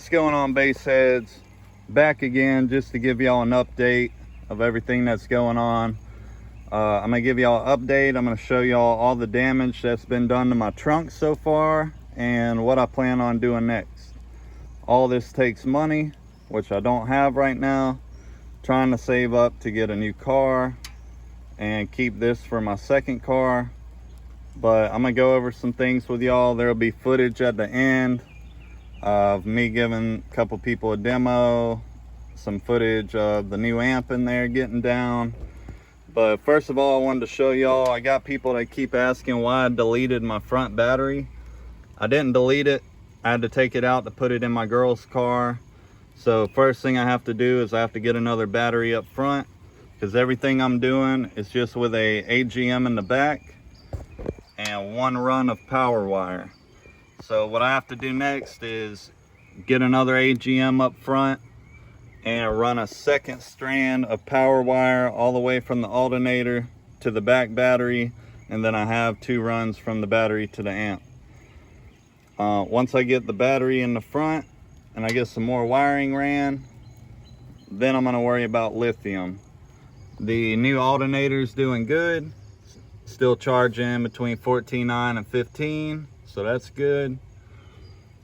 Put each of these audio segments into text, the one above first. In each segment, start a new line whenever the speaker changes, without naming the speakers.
What's going on, base heads? Back again just to give y'all an update of everything that's going on. I'm gonna give y'all an update. I'm gonna show y'all all the damage that's been done to my trunk so far and what I plan on doing next. All this takes money, which I don't have right now. Trying to save up to get a new car and keep this for my second car. But I'm gonna go over some things with y'all. There'll be footage at the end of me giving a couple people a demo, some footage of the new amp in there getting down. But first of all, I wanted to show y'all, I got people that keep asking why I deleted my front battery. I didn't delete it. I had to take it out to put it in my girl's car. So first thing I have to do is I have to get another battery up front, because everything I'm doing is just with a AGM in the back and one run of power wire. So what I have to do next is get another AGM up front and run a second strand of power wire all the way from the alternator to the back battery, and then I have 2 runs from the battery to the amp. Once I get the battery in the front and I get some more wiring ran, then I'm going to worry about lithium. The new alternator's doing good, still charging between 14.9 and 15, so that's good.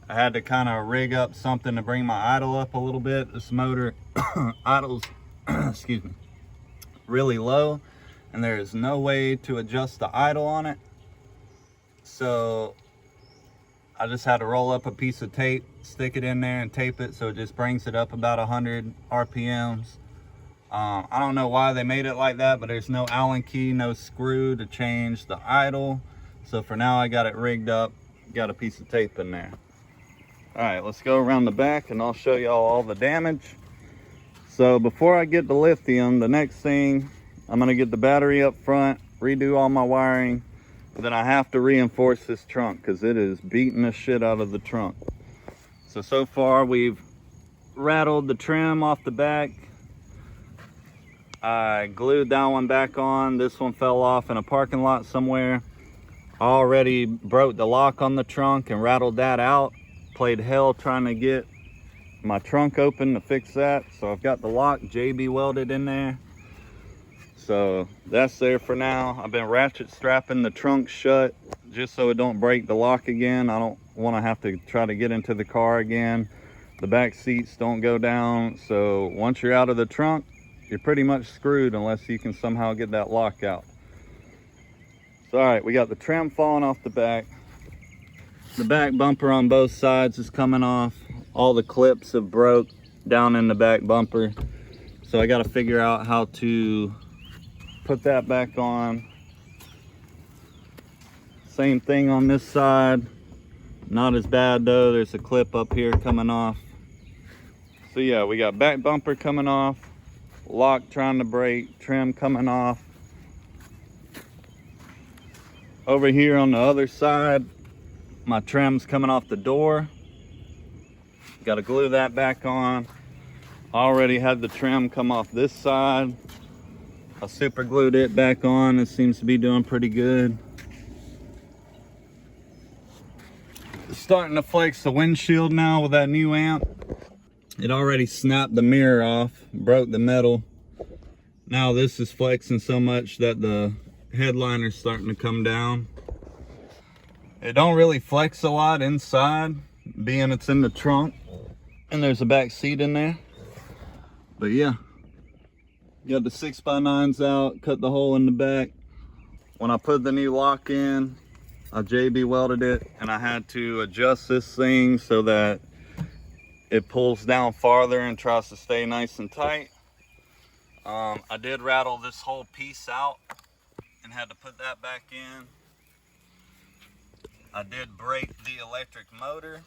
I had to kind of rig up something to bring my idle up a little bit. This motor idles excuse me, really low, and there is no way to adjust the idle on it. So I just had to roll up a piece of tape, stick it in there and tape it so it just brings it up about 100 RPMs. I don't know why they made it like that, but there's no Allen key, no screw to change the idle. So for now I got it rigged up, got a piece of tape in there. All right, let's go around the back and I'll show y'all all the damage. So before I get the lithium, the next thing, I'm gonna get the battery up front, redo all my wiring, and then I have to reinforce this trunk because it is beating the shit out of the trunk. So far we've rattled the trim off the back. I glued that one back on. This one fell off in a parking lot somewhere. I already broke the lock on the trunk and rattled that out. Played hell trying to get my trunk open to fix that. So I've got the lock JB welded in there. So that's there for now. I've been ratchet strapping the trunk shut just so it don't break the lock again. I don't want to have to try to get into the car again. The back seats don't go down. So once you're out of the trunk, you're pretty much screwed unless you can somehow get that lock out. So all right, we got the trim falling off the back. The back bumper on both sides is coming off. All the clips have broke down in the back bumper. So I got to figure out how to put that back on. Same thing on this side. Not as bad though. There's a clip up here coming off. So yeah, we got back bumper coming off, lock trying to break, trim coming off. Over here on the other side, my trim's coming off the door. Got to glue that back on. Already had the trim come off this side. I super glued it back on. It seems to be doing pretty good. Starting to flex the windshield now with that new amp. It already snapped the mirror off, broke the metal. Now this is flexing so much that the headliner's starting to come down. It don't really flex a lot inside, being it's in the trunk and there's a back seat in there. But yeah, got the 6x9s out, cut the hole in the back. When I put the new lock in, I JB welded it and I had to adjust this thing so that it pulls down farther and tries to stay nice and tight. I did rattle this whole piece out and had to put that back in. I did break the electric motor,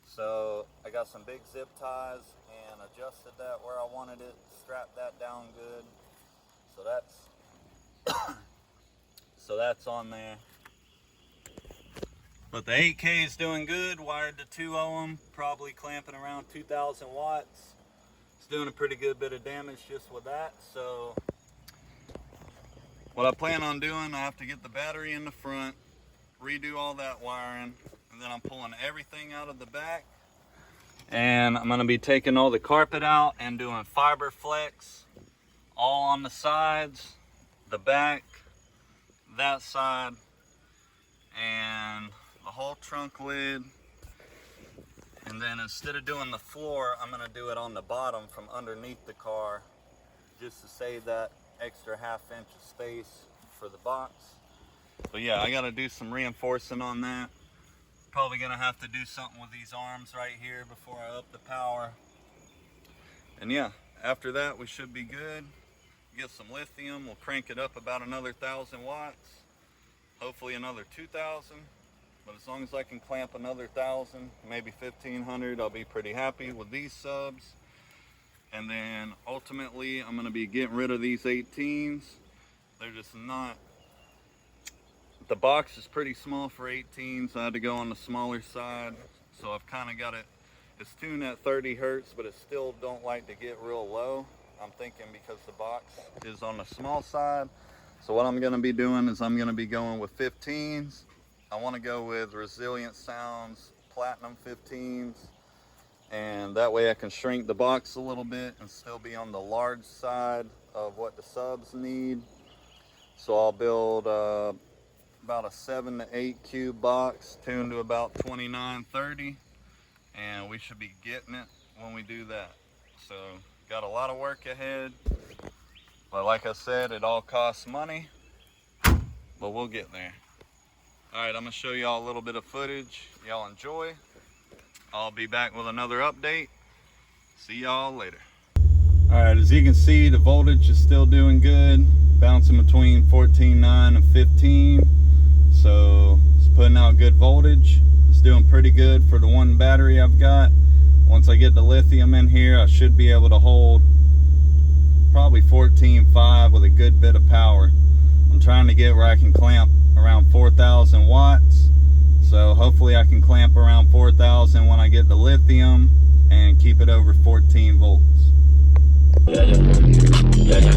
so I got some big zip ties and adjusted that where I wanted it, strapped that down good. So that's on there. But the 8K is doing good, wired to 2 ohm, probably clamping around 2,000 watts. It's doing a pretty good bit of damage just with that. So what I plan on doing, I have to get the battery in the front, redo all that wiring, and then I'm pulling everything out of the back And I'm gonna be taking all the carpet out and doing fiber flex all on the sides, the back, that side, and the whole trunk lid. And then instead of doing the floor, I'm gonna do it on the bottom from underneath the car, just to save that extra ½ inch of space for the box. But yeah, I gotta do some reinforcing on that. Probably gonna have to do something with these arms right here before I up the power. And yeah, after that we should be good. Get some lithium, we'll crank it up about another 1,000 watts. Hopefully another 2,000. But as long as I can clamp another 1,000, maybe 1,500, I'll be pretty happy with these subs. And then ultimately I'm gonna be getting rid of these 18s. They're just not, the box is pretty small for 18s. I had to go on the smaller side. So I've kind of got it, it's tuned at 30 Hertz, but it still don't like to get real low. I'm thinking because the box is on the small side. So what I'm gonna be doing is I'm gonna be going with 15s. I wanna go with Resilient Sounds Platinum 15s. And that way I can shrink the box a little bit and still be on the large side of what the subs need. So I'll build about a 7 to 8 cube box tuned to about 29-30, and we should be getting it when we do that. So got a lot of work ahead, but like I said, it all costs money, but we'll get there. All right, I'm gonna show y'all a little bit of footage. Y'all enjoy. I'll be back with another update. See y'all later. All right, as you can see, the voltage is still doing good, bouncing between 14.9 and 15. So it's putting out good voltage. It's doing pretty good for the one battery I've got. Once I get the lithium in here, I should be able to hold probably 14.5 with a good bit of power. I'm trying to get where I can clamp around 4,000 watts. So hopefully I can clamp around 4,000 when I get the lithium and keep it over 14 volts.
Yeah, yeah, yeah, yeah.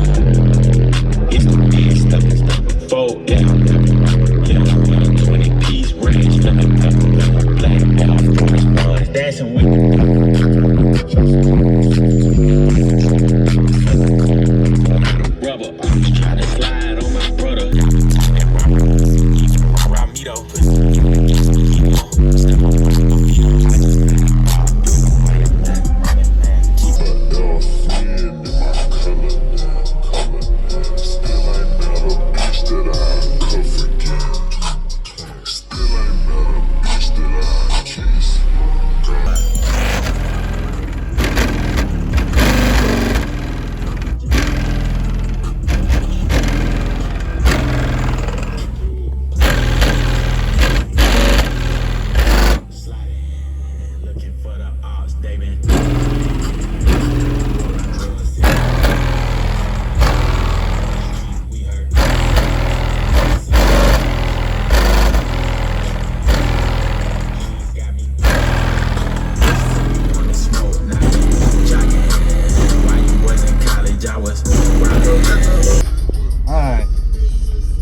It's the big stuff, fold down, yeah, 20 piece range, black out, correspond, dancing with rubber, I'm just trying to slide on my brother, around me though.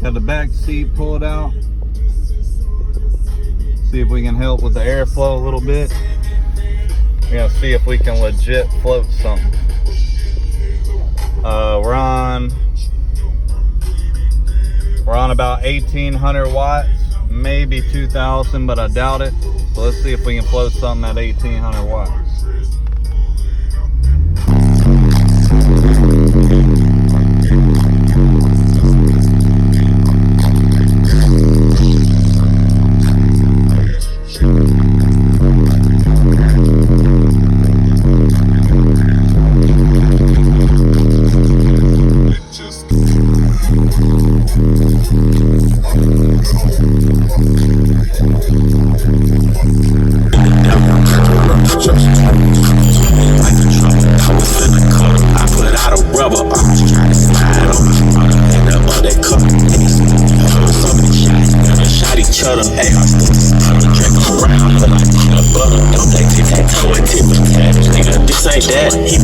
Got the back seat pulled out. See if we can help with the airflow a little bit. We're gonna see if we can legit float something. We're on about 1,800 watts, maybe 2,000, but I doubt it. So let's see if we can float something at 1,800 watts. This ain't that. He